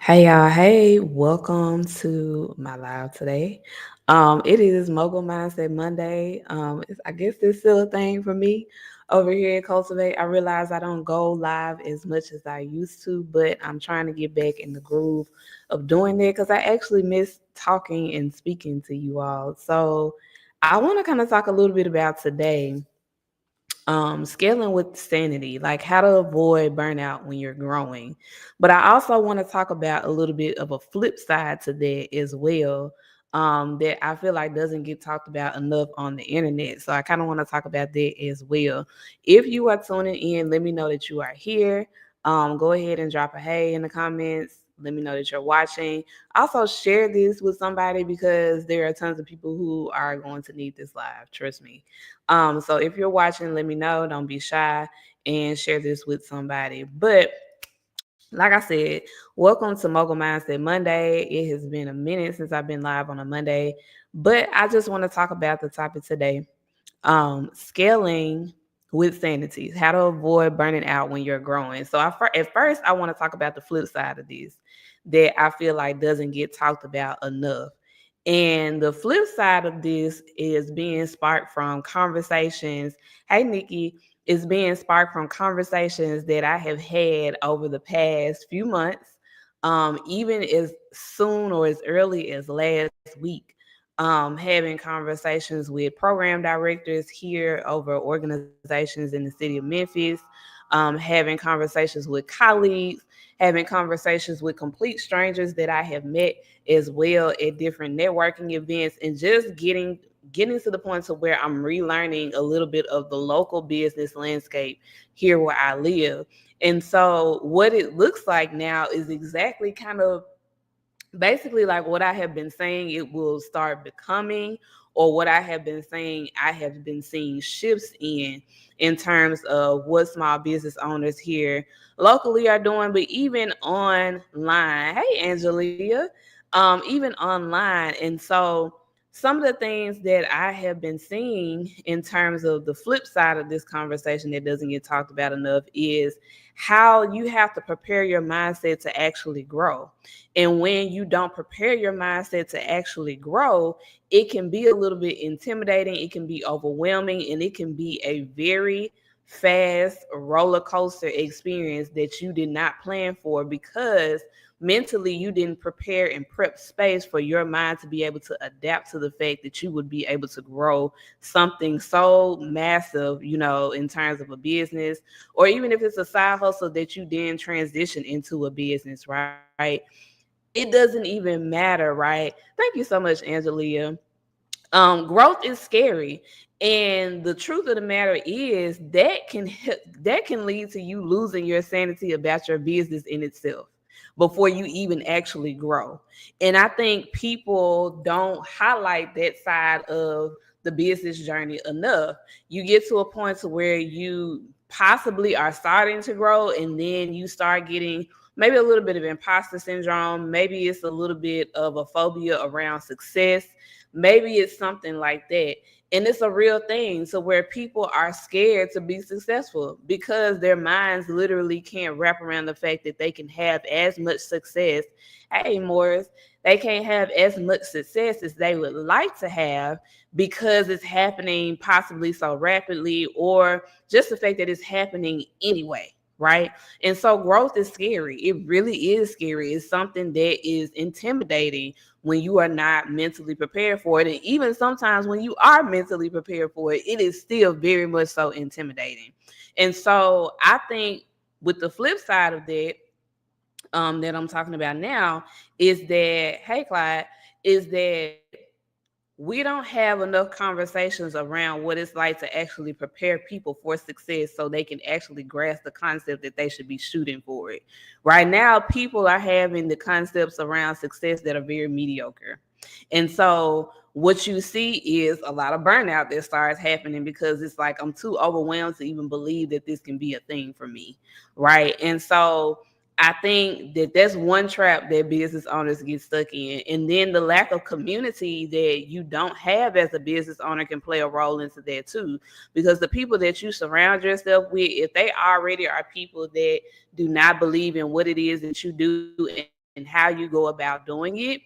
Hey y'all, hey, welcome to my live today. It is Mogul Mindset Monday. I guess this still a thing for me over here at Cultivate. I realize I don't go live as much as I used to, but I'm trying to get back in the groove of doing that because I actually miss talking and speaking to you all. So I want to kind of talk a little bit about today scaling with sanity, like how to avoid burnout when you're growing. But I also want to talk about a little bit of a flip side to that as well, that I feel like doesn't get talked about enough on the internet. So I kind of want to talk about that as well. If you are tuning in, let me know that you are here. Go ahead and drop a hey in the comments. Let me know that you're watching. Also, share this with somebody because there are tons of people who are going to need this live. Trust me. So if you're watching, let me know. Don't be shy and share this with somebody. But like I said, welcome to Mogul Mindset Monday. It has been a minute since I've been live on a Monday, but I just want to talk about the topic today. Scaling with sanity, how to avoid burning out when you're growing. So at first, I want to talk about the flip side of this that I feel like doesn't get talked about enough. And the flip side of this is being sparked from conversations. Hey, Nikki, is being sparked from conversations that I have had over the past few months, even as soon or as early as last week. Having conversations with program directors here over organizations in the city of Memphis, having conversations with colleagues, having conversations with complete strangers that I have met as well at different networking events, and just getting to the point to where I'm relearning a little bit of the local business landscape here where I live. And so what it looks like now is exactly kind of basically like what I have been saying it will start becoming, or what I have been saying I have been seeing shifts in terms of what small business owners here locally are doing, but even online. Hey, Angelia, even online. And so some of the things that I have been seeing in terms of the flip side of this conversation that doesn't get talked about enough is how you have to prepare your mindset to actually grow. And when you don't prepare your mindset to actually grow, it can be a little bit intimidating, it can be overwhelming, and it can be a very fast roller coaster experience that you did not plan for because mentally you didn't prepare and prep space for your mind to be able to adapt to the fact that you would be able to grow something so massive, in terms of a business, or even if it's a side hustle that you then transition into a business, right? It doesn't even matter, right? Thank you so much, Angelia. Growth is scary, and the truth of the matter is that can lead to you losing your sanity about your business in itself before you even actually grow. And I think people don't highlight that side of the business journey enough. You get to a point to where you possibly are starting to grow, and then you start getting maybe a little bit of imposter syndrome, maybe it's a little bit of a phobia around success. Maybe it's something like that. And it's a real thing. So where people are scared to be successful because their minds literally can't wrap around the fact that they can have as much success. Hey, Morris, they can't have as much success as they would like to have because it's happening possibly so rapidly, or just the fact that it's happening anyway. Right. And so growth is scary. It really is scary. It's something that is intimidating when you are not mentally prepared for it. And even sometimes when you are mentally prepared for it, it is still very much so intimidating. And so I think with the flip side of that I'm talking about now is that, hey, Clyde, is that we don't have enough conversations around what it's like to actually prepare people for success so they can actually grasp the concept that they should be shooting for it. Right now, people are having the concepts around success that are very mediocre. And so what you see is a lot of burnout that starts happening because it's like I'm too overwhelmed to even believe that this can be a thing for me. Right. And so I think that that's one trap that business owners get stuck in. And then the lack of community that you don't have as a business owner can play a role into that too. Because the people that you surround yourself with, if they already are people that do not believe in what it is that you do and how you go about doing it,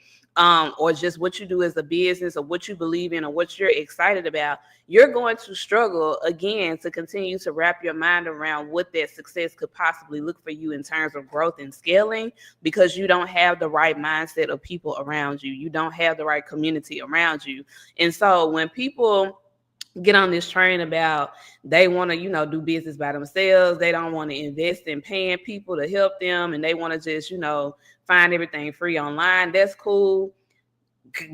or just what you do as a business or what you believe in or what you're excited about, you're going to struggle again to continue to wrap your mind around what that success could possibly look for you in terms of growth and scaling, because you don't have the right mindset of people around you. You don't have the right community around you. And so when people get on this train about they want to, do business by themselves, they don't want to invest in paying people to help them, and they want to just, find everything free online, that's cool,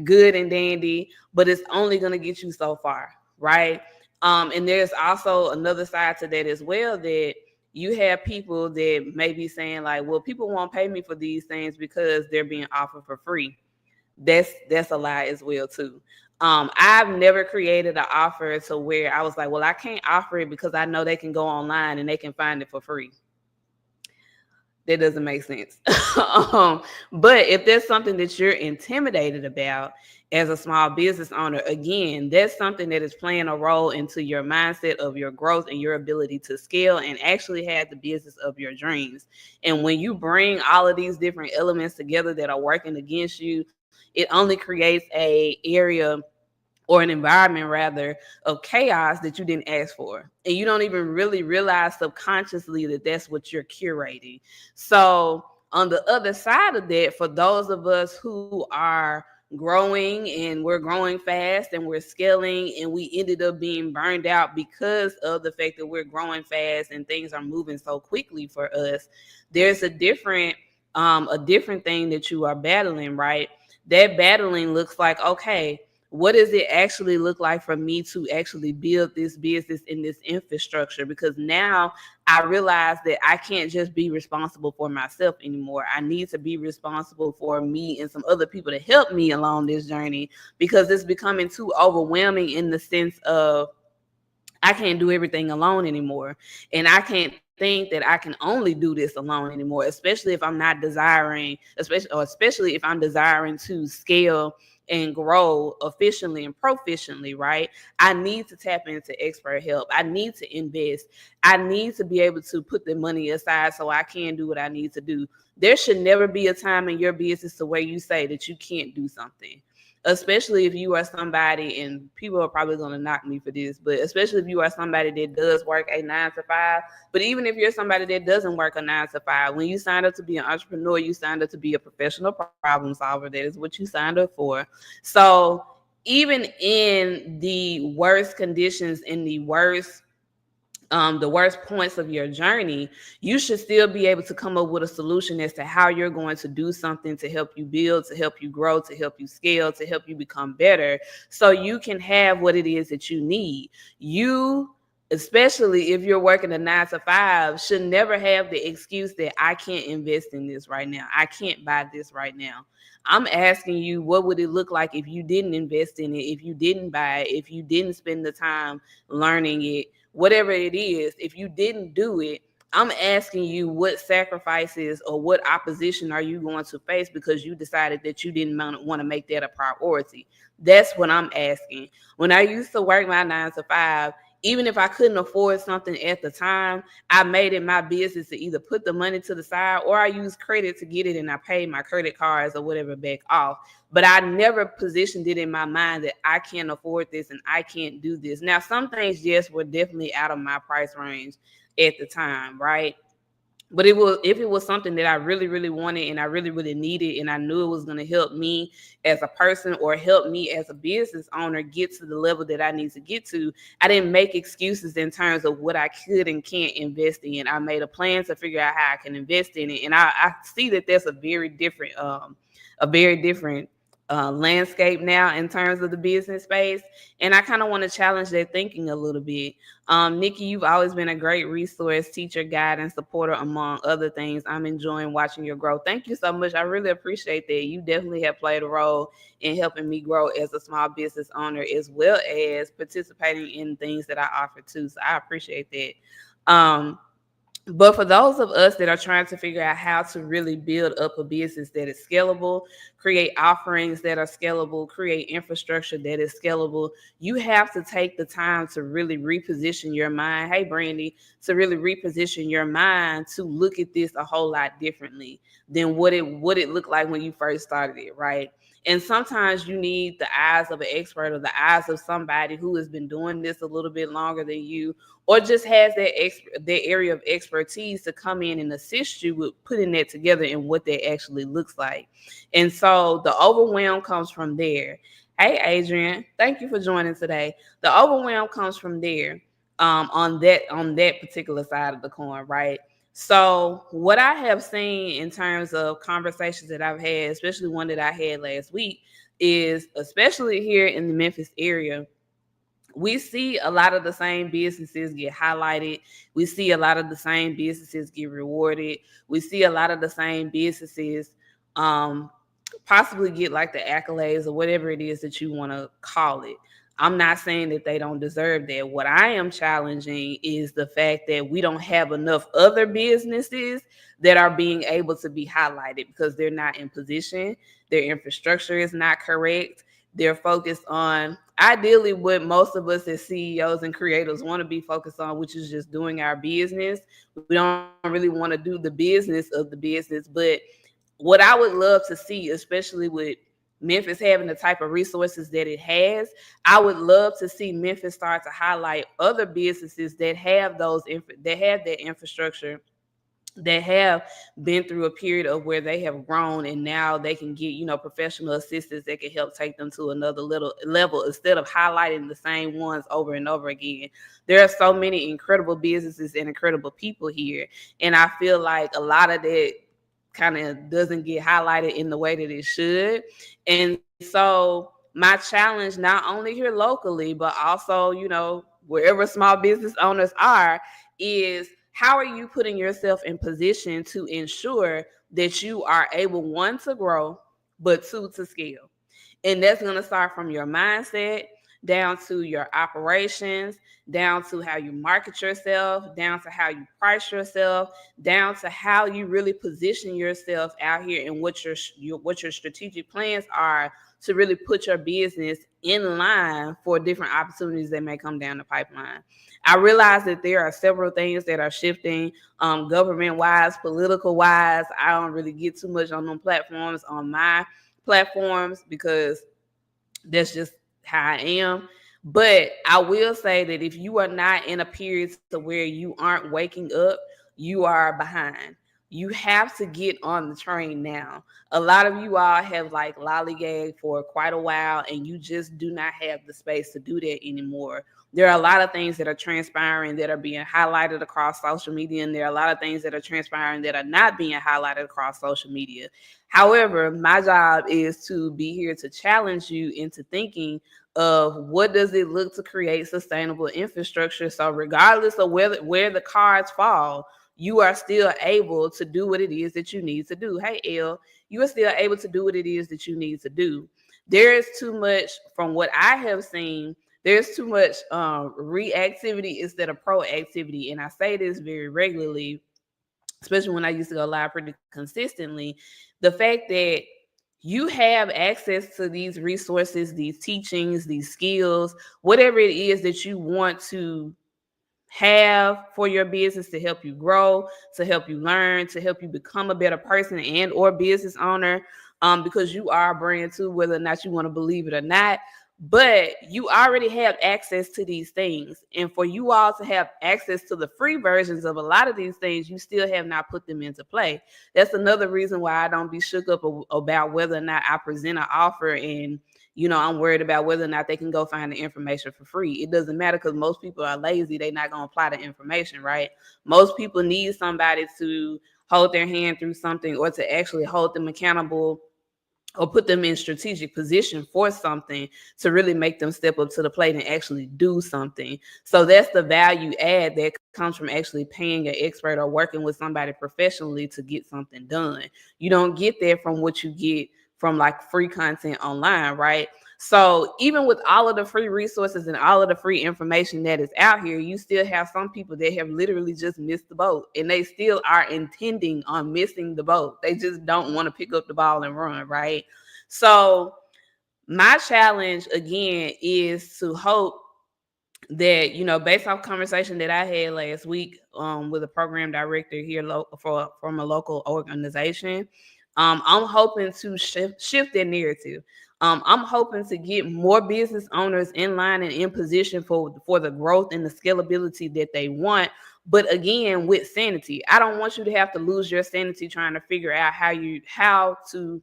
good and dandy, but it's only going to get you so far, right? And there's also another side to that as well, that you have people that may be saying like, well, people won't pay me for these things because they're being offered for free. That's a lie as well too. I've never created an offer to where I was like, well, I can't offer it because I know they can go online and they can find it for free. That doesn't make sense. But if there's something that you're intimidated about as a small business owner, again, that's something that is playing a role into your mindset of your growth and your ability to scale and actually have the business of your dreams. And when you bring all of these different elements together that are working against you, it only creates a area or an environment rather of chaos that you didn't ask for. And you don't even really realize subconsciously that that's what you're curating. So on the other side of that, for those of us who are growing and we're growing fast and we're scaling and we ended up being burned out because of the fact that we're growing fast and things are moving so quickly for us, there's a different thing that you are battling, right? That battling looks like, okay, what does it actually look like for me to actually build this business in this infrastructure? Because now I realize that I can't just be responsible for myself anymore. I need to be responsible for me and some other people to help me along this journey, because it's becoming too overwhelming in the sense of I can't do everything alone anymore. And I can't think that I can only do this alone anymore, especially if I'm not desiring, especially if I'm desiring to scale and grow efficiently and proficiently, right? I need to tap into expert help. I need to invest. I need to be able to put the money aside so I can do what I need to do. There should never be a time in your business to where you say that you can't do something, especially if you are somebody, and people are probably going to knock me for this, but especially if you are somebody that does work a 9 to 5. But even if you're somebody that doesn't work a 9 to 5, when you signed up to be an entrepreneur, you signed up to be a professional problem solver. That is what you signed up for. So even in the worst conditions, in the worst points of your journey, you should still be able to come up with a solution as to how you're going to do something to help you build, to help you grow, to help you scale, to help you become better, so you can have what it is that you need. You, especially if you're working a 9 to 5, should never have the excuse that I can't invest in this right now. I can't buy this right now. I'm asking you, what would it look like if you didn't invest in it, if you didn't buy it, if you didn't spend the time learning it, whatever it is, if you didn't do it? I'm asking you, what sacrifices or what opposition are you going to face because you decided that you didn't want to make that a priority? That's what I'm asking. When I used to work my 9 to 5, even if I couldn't afford something at the time, I made it my business to either put the money to the side or I used credit to get it and I paid my credit cards or whatever back off. But I never positioned it in my mind that I can't afford this and I can't do this. Now, some things, yes, were definitely out of my price range at the time, right? But if it was something that I really, really wanted and I really, really needed, and I knew it was going to help me as a person or help me as a business owner get to the level that I need to get to, I didn't make excuses in terms of what I could and can't invest in. I made a plan to figure out how I can invest in it. And I see that there's a very different landscape now in terms of the business space. And I kind of want to challenge that thinking a little bit. Nikki, you've always been a great resource, teacher, guide, and supporter, among other things. I'm enjoying watching your growth. Thank you so much. I really appreciate that. You definitely have played a role in helping me grow as a small business owner, as well as participating in things that I offer too. So I appreciate that. But for those of us that are trying to figure out how to really build up a business that is scalable, create offerings that are scalable, create infrastructure that is scalable, you have to take the time to really reposition your mind. Hey, Brandy, to really reposition your mind to look at this a whole lot differently than what it looked like when you first started it, right? And sometimes you need the eyes of an expert or the eyes of somebody who has been doing this a little bit longer than you, or just has that area of expertise to come in and assist you with putting that together and what that actually looks like. And so the overwhelm comes from there. Hey, Adrian, thank you for joining today. The overwhelm comes from there, on that particular side of the coin, right? So what I have seen in terms of conversations that I've had, especially one that I had last week, is especially here in the Memphis area, we see a lot of the same businesses get highlighted. We see a lot of the same businesses get rewarded. We see a lot of the same businesses um, possibly get like the accolades or whatever it is that you want to call it. I'm not saying that they don't deserve that. What I am challenging is the fact that we don't have enough other businesses that are being able to be highlighted because they're not in position. Their infrastructure is not correct. They're focused on ideally what most of us as CEOs and creators want to be focused on, which is just doing our business. We don't really want to do the business of the business. But what I would love to see, especially with Memphis having the type of resources that it has, I would love to see Memphis start to highlight other businesses that have that have that infrastructure, that have been through a period of where they have grown and now they can get, professional assistants that can help take them to another little level instead of highlighting the same ones over and over again. There are so many incredible businesses and incredible people here, and I feel like a lot of that kind of doesn't get highlighted in the way that it should. And so my challenge, not only here locally, but also, wherever small business owners are, is how are you putting yourself in position to ensure that you are able, one, to grow, but two, to scale? And that's going to start from your mindset down to your operations, down to how you market yourself, down to how you price yourself, down to how you really position yourself out here and what your strategic plans are to really put your business in line for different opportunities that may come down the pipeline. I realize that there are several things that are shifting, government wise, political wise. I don't really get too much on them platforms, on my platforms, because that's just how I am. But I will say that if you are not in a period to where you aren't waking up, you are behind. You have to get on the train now. A lot of you all have like lollygagged for quite a while, and you just do not have the space to do that anymore. There are a lot of things that are transpiring that are being highlighted across social media, and there are a lot of things that are transpiring that are not being highlighted across social media. However, my job is to be here to challenge you into thinking of what does it look to create sustainable infrastructure. So regardless of where the cards fall, you are still able to do what it is that you need to do. Hey, Elle, you are still able to do what it is that you need to do. There is too much, from what I have seen, there's too much reactivity instead of proactivity. And I say this very regularly, especially when I used to go live pretty consistently. The fact that you have access to these resources, these teachings, these skills, whatever it is that you want to have for your business to help you grow, to help you learn, to help you become a better person and or business owner, because you are a brand too, whether or not you want to believe it or not. But you already have access to these things. And for you all to have access to the free versions of a lot of these things, you still have not put them into play. That's another reason why I don't be shook up about whether or not I present an offer and I'm worried about whether or not they can go find the information for free. It doesn't matter, because most people are lazy. They're not going to apply the information, right? Most people need somebody to hold their hand through something, or to actually hold them accountable, or put them in strategic position for something, to really make them step up to the plate and actually do something. So that's the value add that comes from actually paying an expert or working with somebody professionally to get something done. You don't get that from what you get from like free content online, right? So even with all of the free resources and all of the free information that is out here, you still have some people that have literally just missed the boat, and they still are intending on missing the boat. They just don't want to pick up the ball and run, right? So my challenge again is to hope that, based off conversation that I had last week with a program director here from a local organization, I'm hoping to shift that narrative. I'm hoping to get more business owners in line and in position for the growth and the scalability that they want. But again, with sanity, I don't want you to have to lose your sanity trying to figure out how to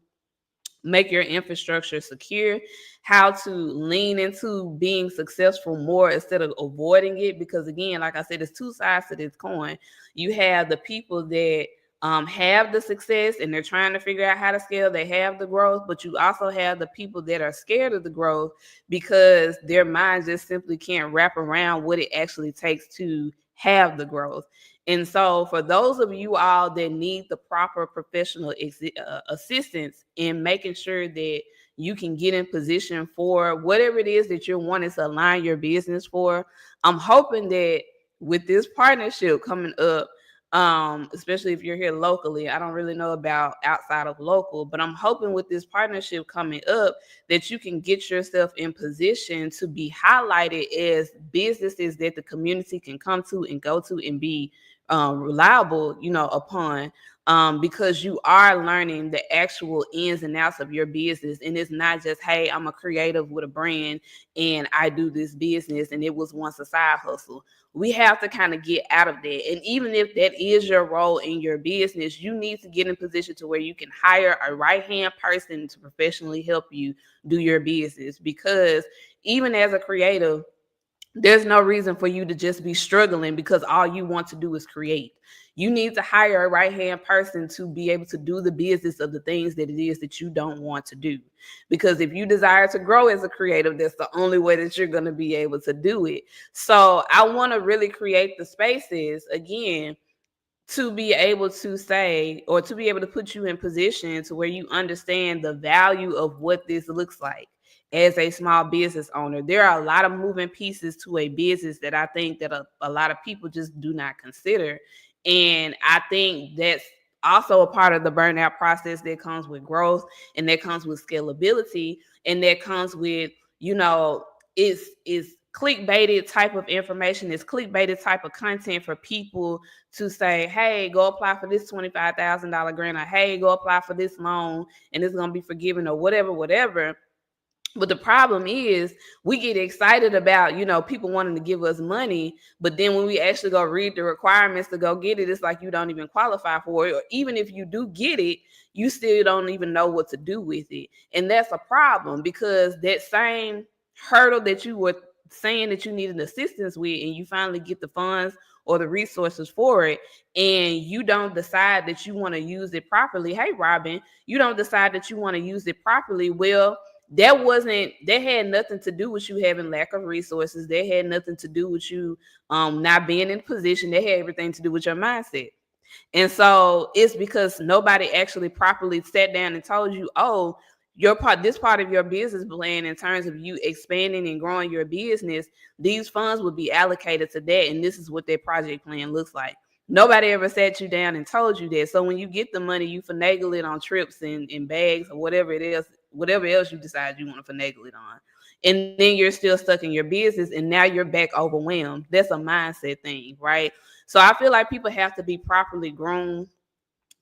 make your infrastructure secure, how to lean into being successful more instead of avoiding it. Because again, like I said, there's two sides to this coin. You have the people that have the success and they're trying to figure out how to scale. They have the growth, but you also have the people that are scared of the growth because their minds just simply can't wrap around what it actually takes to have the growth. And so for those of you all that need the proper professional assistance in making sure that you can get in position for whatever it is that you're wanting to align your business for, I'm hoping that with this partnership coming up, especially if you're here locally, I don't really know about outside of local, but I'm hoping with this partnership coming up that you can get yourself in position to be highlighted as businesses that the community can come to and go to and be reliable, upon, because you are learning the actual ins and outs of your business. And it's not just, hey, I'm a creative with a brand and I do this business and it was once a side hustle. We have to kind of get out of that. And even if that is your role in your business, you need to get in position to where you can hire a right-hand person to professionally help you do your business. Because even as a creative, there's no reason for you to just be struggling because all you want to do is create. You need to hire a right-hand person to be able to do the business of the things that it is that you don't want to do. Because if you desire to grow as a creative, that's the only way that you're going to be able to do it. So I want to really create the spaces, again, to be able to say, or to be able to put you in position to where you understand the value of what this looks like as a small business owner. There are a lot of moving pieces to a business that I think that a lot of people just do not consider. And I think that's also a part of the burnout process that comes with growth and that comes with scalability and that comes with, is clickbaited type of information, is clickbaited type of content for people to say, hey, go apply for this $25,000 grant, or hey, go apply for this loan and it's going to be forgiven, or whatever. But the problem is we get excited about, people wanting to give us money. But then when we actually go read the requirements to go get it, it's like you don't even qualify for it. Or even if you do get it, you still don't even know what to do with it. And that's a problem, because that same hurdle that you were saying that you needed assistance with, and you finally get the funds or the resources for it, and you don't decide that you want to use it properly. Hey, Robin, you don't decide that you want to use it properly. Well, that had nothing to do with you having lack of resources. That had nothing to do with you not being in position. That had everything to do with your mindset. And so it's because nobody actually properly sat down and told you, oh, this part of your business plan, in terms of you expanding and growing your business, these funds would be allocated to that, and this is what their project plan looks like. Nobody ever sat you down and told you that. So when you get the money, you finagle it on trips and bags or whatever it is, whatever else you decide you want to finagle it on. And then you're still stuck in your business, and now you're back overwhelmed. That's a mindset thing, right? So I feel like people have to be properly grown.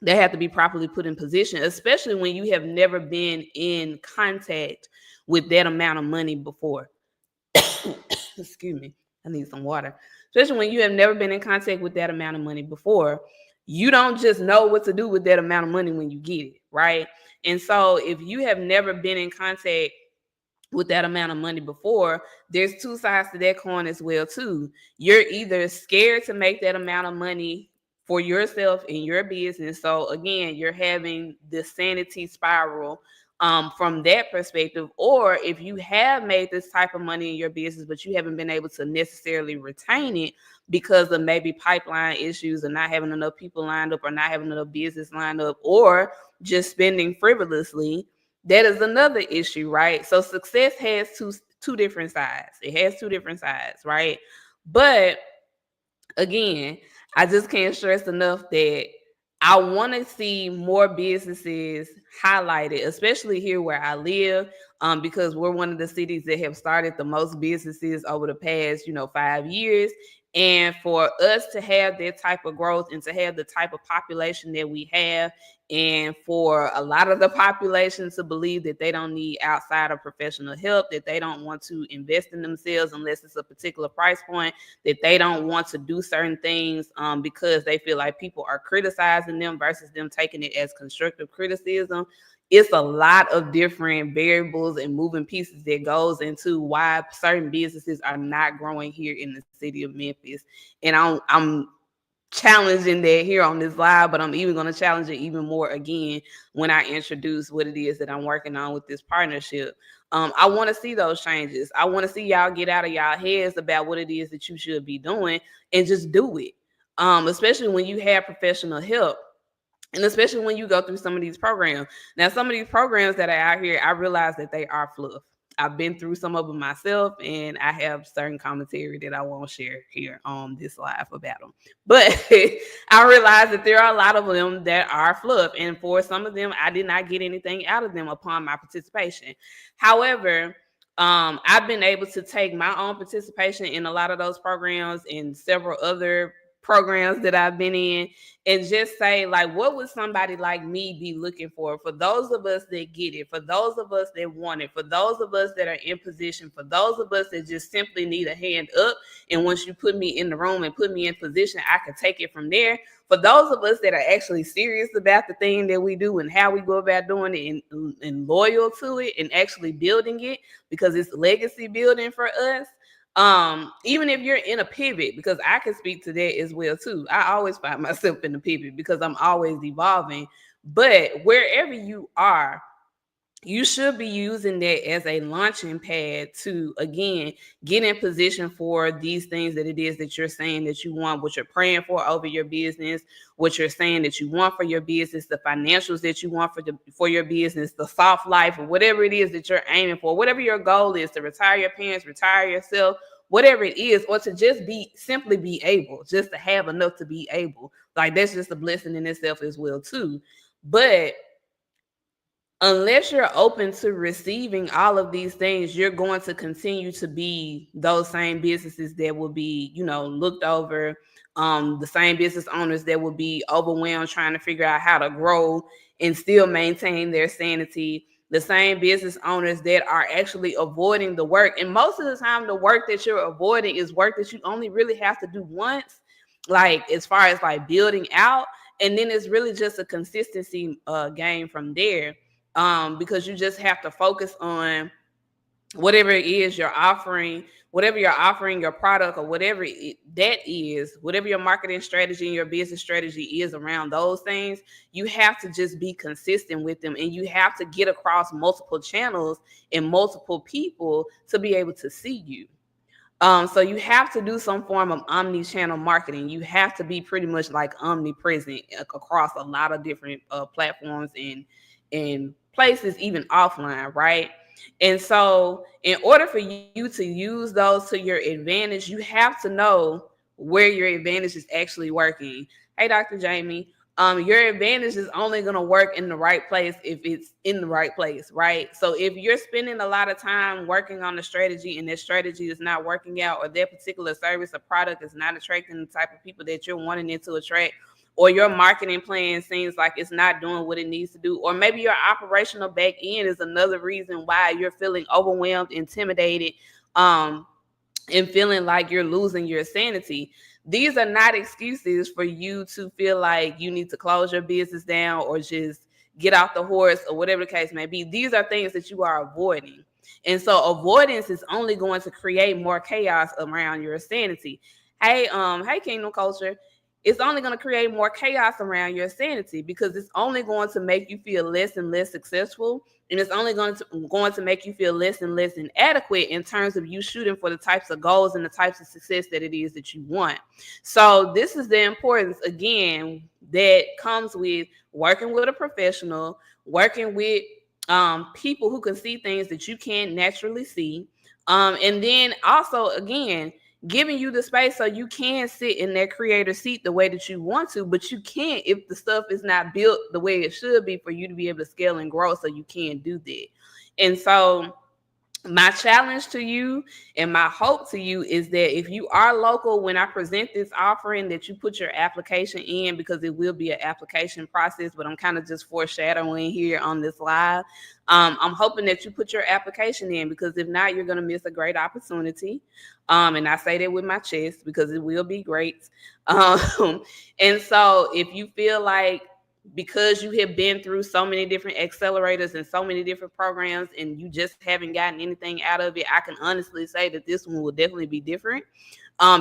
They have to be properly put in position, especially when you have never been in contact with that amount of money before. Excuse me, I need some water. Especially when you have never been in contact with that amount of money before. You don't just know what to do with that amount of money when you get it, right? And so if you have never been in contact with that amount of money before, there's two sides to that coin as well too. You're either scared to make that amount of money for yourself in your business. So again, you're having this sanity spiral from that perspective. Or if you have made this type of money in your business, but you haven't been able to necessarily retain it because of maybe pipeline issues, or not having enough people lined up, or not having enough business lined up, or just spending frivolously, That is another issue, right? So success has two different sides. It has two different sides, right? But again, I just can't stress enough that I want to see more businesses highlighted, especially here where I live, because we're one of the cities that have started the most businesses over the past, 5 years. And for us to have that type of growth and to have the type of population that we have, and for a lot of the population to believe that they don't need outside of professional help, that they don't want to invest in themselves unless it's a particular price point, that they don't want to do certain things because they feel like people are criticizing them versus them taking it as constructive criticism. It's a lot of different variables and moving pieces that goes into why certain businesses are not growing here in the city of Memphis. And I'm challenging that here on this live, but I'm even going to challenge it even more again when I introduce what it is that I'm working on with this partnership. I want to see those changes. I want to see y'all get out of y'all heads about what it is that you should be doing and just do it. Especially when you have professional help. And especially when you go through some of these programs. Now, some of these programs that are out here, I realize that they are fluff. I've been through some of them myself, and I have certain commentary that I won't share here on this live about them. But I realize that there are a lot of them that are fluff. And for some of them, I did not get anything out of them upon my participation. However, I've been able to take my own participation in a lot of those programs and several other programs that I've been in, and just say, like, what would somebody like me be looking for those of us that get it, for those of us that want it, for those of us that are in position, for those of us that just simply need a hand up, and once you put me in the room and put me in position, I can take it from there. For those of us that are actually serious about the thing that we do and how we go about doing it, and loyal to it and actually building it, because it's legacy building for us. Even if you're in a pivot, because I can speak to that as well too. I always find myself in a pivot because I'm always evolving. But wherever you are, you should be using that as a launching pad to, again, get in position for these things that it is that you're saying that you want, what you're praying for over your business, what you're saying that you want for your business, the financials that you want for your business, the soft life, or whatever it is that you're aiming for, whatever your goal is, to retire your parents, retire yourself, whatever it is, or to just simply be able, just to have enough to be able. Like, that's just a blessing in itself as well too. But unless you're open to receiving all of these things, you're going to continue to be those same businesses that will be, looked over, the same business owners that will be overwhelmed trying to figure out how to grow and still maintain their sanity, the same business owners that are actually avoiding the work. And most of the time, the work that you're avoiding is work that you only really have to do once, like as far as like building out. And then it's really just a consistency game from there. Because you just have to focus on whatever it is you're offering, your product, or whatever that is, whatever your marketing strategy and your business strategy is around those things. You have to just be consistent with them, and you have to get across multiple channels and multiple people to be able to see you. So you have to do some form of omni-channel marketing. You have to be pretty much like omnipresent across a lot of different platforms and places, even offline, right? And so in order for you to use those to your advantage, you have to know where your advantage is actually working. Hey, Dr. Jamie, your advantage is only going to work in the right place if it's in the right place, right? So if you're spending a lot of time working on the strategy and that strategy is not working out, or that particular service or product is not attracting the type of people that you're wanting it to attract, or your marketing plan seems like it's not doing what it needs to do, or maybe your operational back end is another reason why you're feeling overwhelmed, intimidated, and feeling like you're losing your sanity. These are not excuses for you to feel like you need to close your business down or just get off the horse or whatever the case may be. These are things that you are avoiding. And so avoidance is only going to create more chaos around your sanity. Hey, Kingdom Culture, it's only going to create more chaos around your sanity, because it's only going to make you feel less and less successful. And it's only going to make you feel less and less inadequate in terms of you shooting for the types of goals and the types of success that it is that you want. So this is the importance, again, that comes with working with a professional, working with people who can see things that you can't naturally see. And then also, again, giving you the space so you can sit in that creator seat the way that you want to, but you can't if the stuff is not built the way it should be for you to be able to scale and grow, so you can't do that. And so my challenge to you and my hope to you is that if you are local, when I present this offering, that you put your application in, because it will be an application process, but I'm kind of just foreshadowing here on this live. I'm hoping that you put your application in, because if not, you're going to miss a great opportunity. And I say that with my chest because it will be great. And so if you feel like, because you have been through so many different accelerators and so many different programs and you just haven't gotten anything out of it, I can honestly say that this one will definitely be different,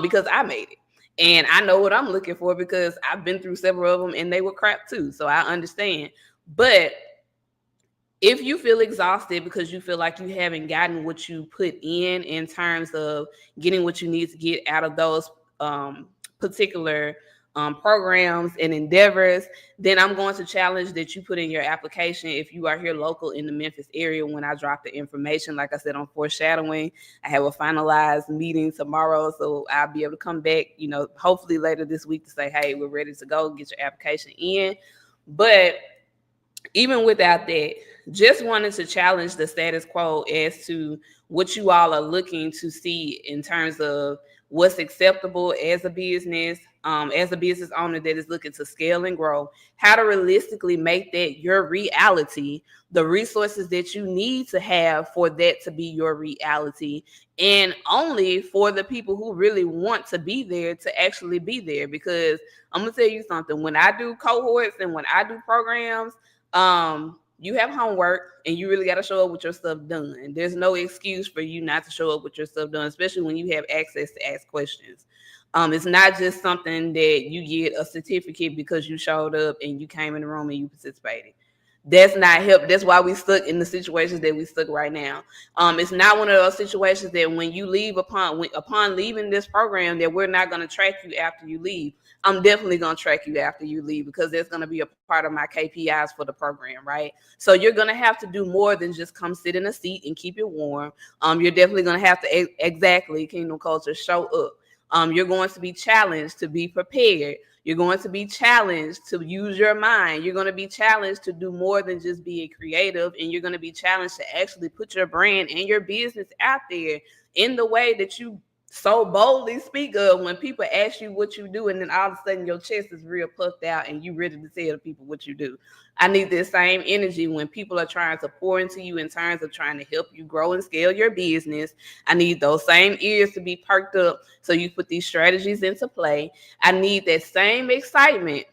because I made it. And I know what I'm looking for because I've been through several of them and they were crap too. So I understand. But if you feel exhausted because you feel like you haven't gotten what you put in terms of getting what you need to get out of those particular programs and endeavors, then I'm going to challenge that you put in your application if you are here local in the Memphis area when I drop the information. Like I said, I'm foreshadowing. I have a finalized meeting tomorrow, so I'll be able to come back, hopefully later this week to say, hey, we're ready to go, get your application in. But even without that, just wanted to challenge the status quo as to what you all are looking to see in terms of what's acceptable as a business owner that is looking to scale and grow, how to realistically make that your reality, the resources that you need to have for that to be your reality, and only for the people who really want to be there to actually be there. Because I'm going to tell you something, when I do cohorts and when I do programs, you have homework and you really got to show up with your stuff done. There's no excuse for you not to show up with your stuff done, especially when you have access to ask questions. It's not just something that you get a certificate because you showed up and you came in the room and you participated. That's not help. That's why we stuck in the situations that we stuck right now. It's not one of those situations that when you leave upon leaving this program that we're not going to track you after you leave. I'm definitely going to track you after you leave, because there's going to be a part of my KPIs for the program, right? So you're going to have to do more than just come sit in a seat and keep it warm. You're definitely going to have to exactly, Kingdom Culture, show up. You're going to be challenged to be prepared. You're going to be challenged to use your mind. You're going to be challenged to do more than just be a creative. And you're going to be challenged to actually put your brand and your business out there in the way that you so boldly speak of when people ask you what you do, and then all of a sudden your chest is real puffed out and you ready to tell people what you do. I need this same energy when people are trying to pour into you in terms of trying to help you grow and scale your business. I need those same ears to be perked up so you put these strategies into play. I need that same excitement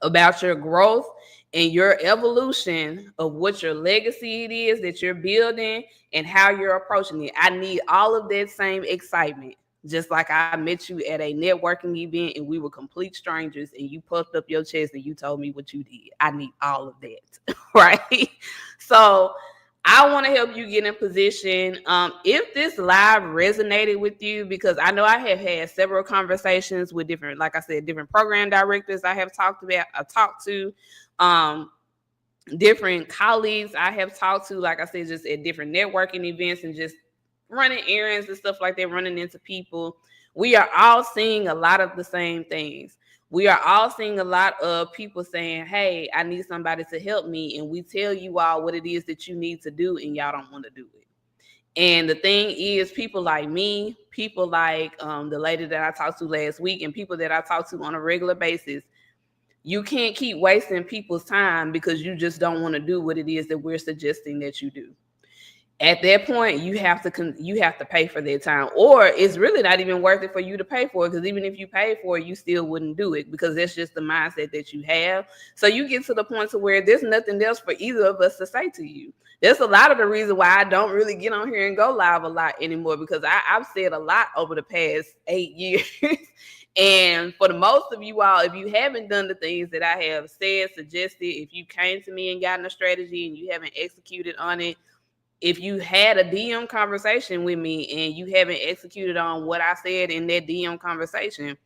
about your growth and your evolution of what your legacy it is that you're building and how you're approaching it. I need all of that same excitement. Just like I met you at a networking event and we were complete strangers and you puffed up your chest and you told me what you did. I need all of that, right? So I want to help you get in position. If this live resonated with you, because I know I have had several conversations with different, like I said, different program directors I talked to, different colleagues I have talked to, like I said, just at different networking events and just running errands and stuff like that, running into people. We are all seeing a lot of the same things. We are all seeing a lot of people saying, hey, I need somebody to help me. And we tell you all what it is that you need to do and y'all don't want to do it. And the thing is, people like me, people like the lady that I talked to last week, and people that I talk to on a regular basis, you can't keep wasting people's time because you just don't want to do what it is that we're suggesting that you do. At that point, you have to pay for their time, or it's really not even worth it for you to pay for it, because even if you pay for it, you still wouldn't do it because that's just the mindset that you have. So you get to the point to where there's nothing else for either of us to say to you. That's a lot of the reason why I don't really get on here and go live a lot anymore, because I've said a lot over the past 8 years. And for the most of you all, if you haven't done the things that I have said, suggested, if you came to me and gotten a strategy and you haven't executed on it, if you had a DM conversation with me and you haven't executed on what I said in that DM conversation,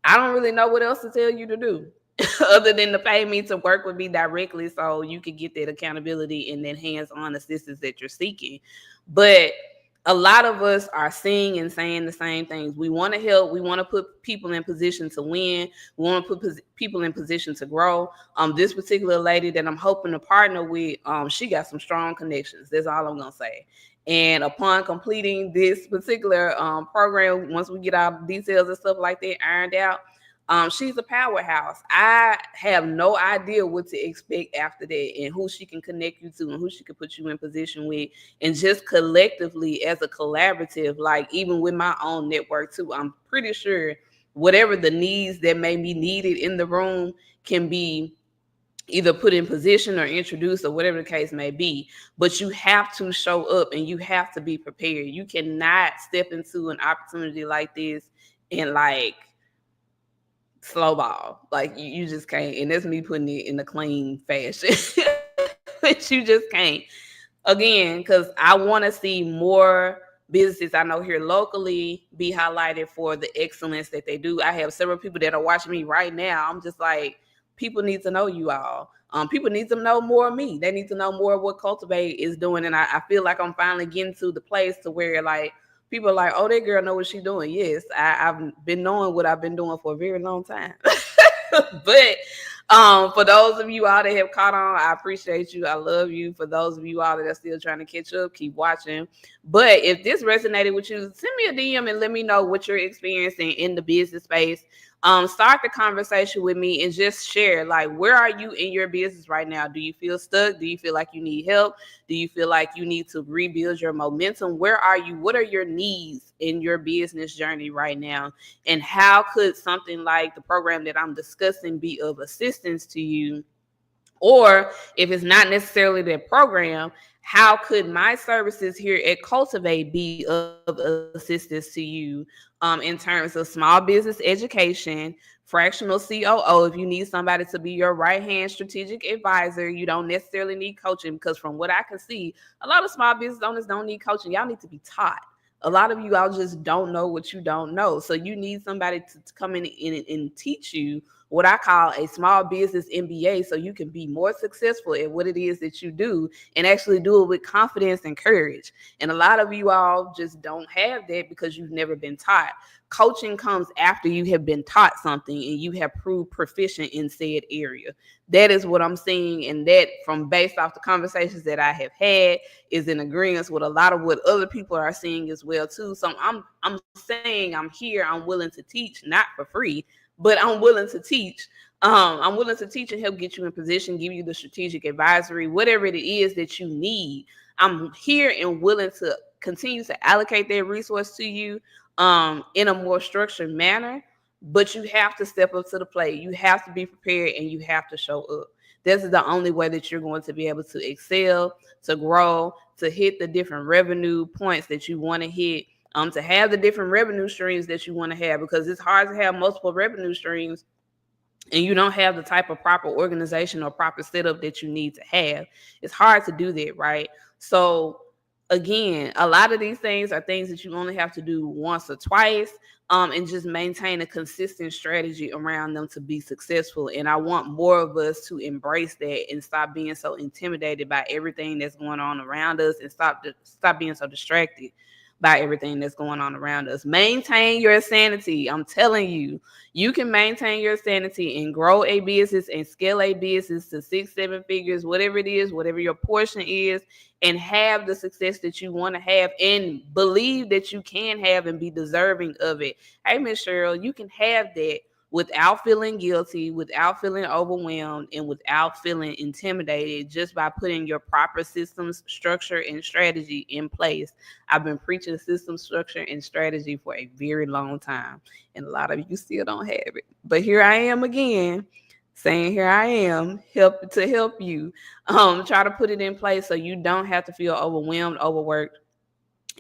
I don't really know what else to tell you to do. other than to pay me to work with me directly so you can get that accountability and that hands-on assistance that you're seeking. But a lot of us are seeing and saying the same things. We want to help. We want to put people in position to win. We want to put people in position to grow. This particular lady that I'm hoping to partner with, she got some strong connections. That's all I'm gonna say. And upon completing this particular program, once we get our details and stuff like that ironed out, she's a powerhouse. I have no idea what to expect after that and who she can connect you to and who she can put you in position with. And just collectively as a collaborative, like even with my own network too, I'm pretty sure whatever the needs that may be needed in the room can be either put in position or introduced or whatever the case may be. But you have to show up and you have to be prepared. You cannot step into an opportunity like this and like slow ball. Like you just can't. And that's me putting it in a clean fashion. But you just can't. Again, because I want to see more businesses I know here locally be highlighted for the excellence that they do. I have several people that are watching me right now. I'm just like, people need to know you all. People need to know more of me. They need to know more of what Cultivate is doing. And I feel like I'm finally getting to the place to where like people are like, oh, that girl know what she's doing. Yes, I've been knowing what I've been doing for a very long time. But for those of you all that have caught on, I appreciate you. I love you. For those of you all that are still trying to catch up, keep watching. But if this resonated with you, send me a DM and let me know what you're experiencing in the business space. Start the conversation with me and just share, like, where are you in your business right now? Do you feel stuck? Do you feel like you need help? Do you feel like you need to rebuild your momentum? Where are you? What are your needs in your business journey right now? And how could something like the program that I'm discussing be of assistance to you? Or if it's not necessarily that program, how could my services here at Cultivate be of assistance to you in terms of small business education, fractional COO? If you need somebody to be your right hand strategic advisor, you don't necessarily need coaching, because from what I can see, a lot of small business owners don't need coaching. Y'all need to be taught. A lot of you all just don't know what you don't know. So you need somebody to come in and teach you what I call a small business MBA, so you can be more successful at what it is that you do and actually do it with confidence and courage. And a lot of you all just don't have that because you've never been taught. Coaching comes after you have been taught something and you have proved proficient in said area. That is what I'm seeing, and that, from based off the conversations that I have had, is in agreement with a lot of what other people are seeing as well too. So I'm saying I'm here, I'm willing to teach, not for free, but I'm willing to teach. I'm willing to teach and help get you in position, give you the strategic advisory, whatever it is that you need. I'm here and willing to continue to allocate that resource to you in a more structured manner. But you have to step up to the plate. You have to be prepared and you have to show up. This is the only way that you're going to be able to excel, to grow, to hit the different revenue points that you want to hit, to have the different revenue streams that you want to have, because it's hard to have multiple revenue streams and you don't have the type of proper organization or proper setup that you need to have. It's hard to do that, right? So again, a lot of these things are things that you only have to do once or twice, and just maintain a consistent strategy around them to be successful. And I want more of us to embrace that and stop being so intimidated by everything that's going on around us, and stop being so distracted by everything that's going on around us. Maintain your sanity. I'm telling you, you can maintain your sanity and grow a business and scale a business to 6-7 figures, whatever it is, whatever your portion is, and have the success that you want to have and believe that you can have and be deserving of it. Hey, Miss Cheryl, you can have that without feeling guilty, without feeling overwhelmed, and without feeling intimidated, just by putting your proper systems, structure, and strategy in place. I've been preaching system, structure, and strategy for a very long time, and a lot of you still don't have it. But here I am again, saying here I am, help you. Try to put it in place so you don't have to feel overwhelmed, overworked,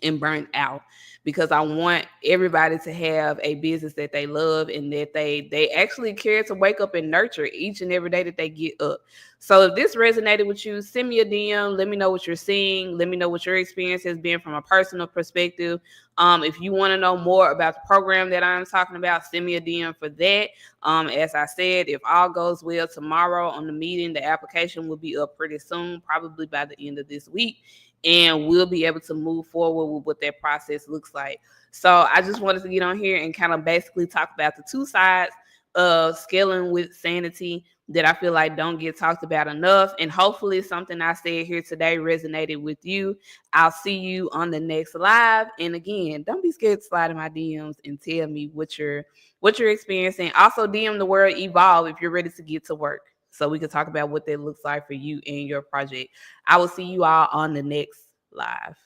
and burnt out, because I want everybody to have a business that they love and that they actually care to wake up and nurture each and every day that they get up. So if this resonated with you, send me a DM. Let me know what you're seeing. Let me know what your experience has been from a personal perspective. If you want to know more about the program that I'm talking about, send me a DM for that. As I said, if all goes well tomorrow on the meeting, the application will be up pretty soon, probably by the end of this week, and we'll be able to move forward with what that process looks like. So I just wanted to get on here and kind of basically talk about the two sides of scaling with Sanity that I feel like don't get talked about enough. And hopefully something I said here today resonated with you. I'll see you on the next live. And again, don't be scared to slide in my DMs and tell me what you're experiencing. Also DM the word evolve if you're ready to get to work, so we can talk about what that looks like for you and your project. I will see you all on the next live.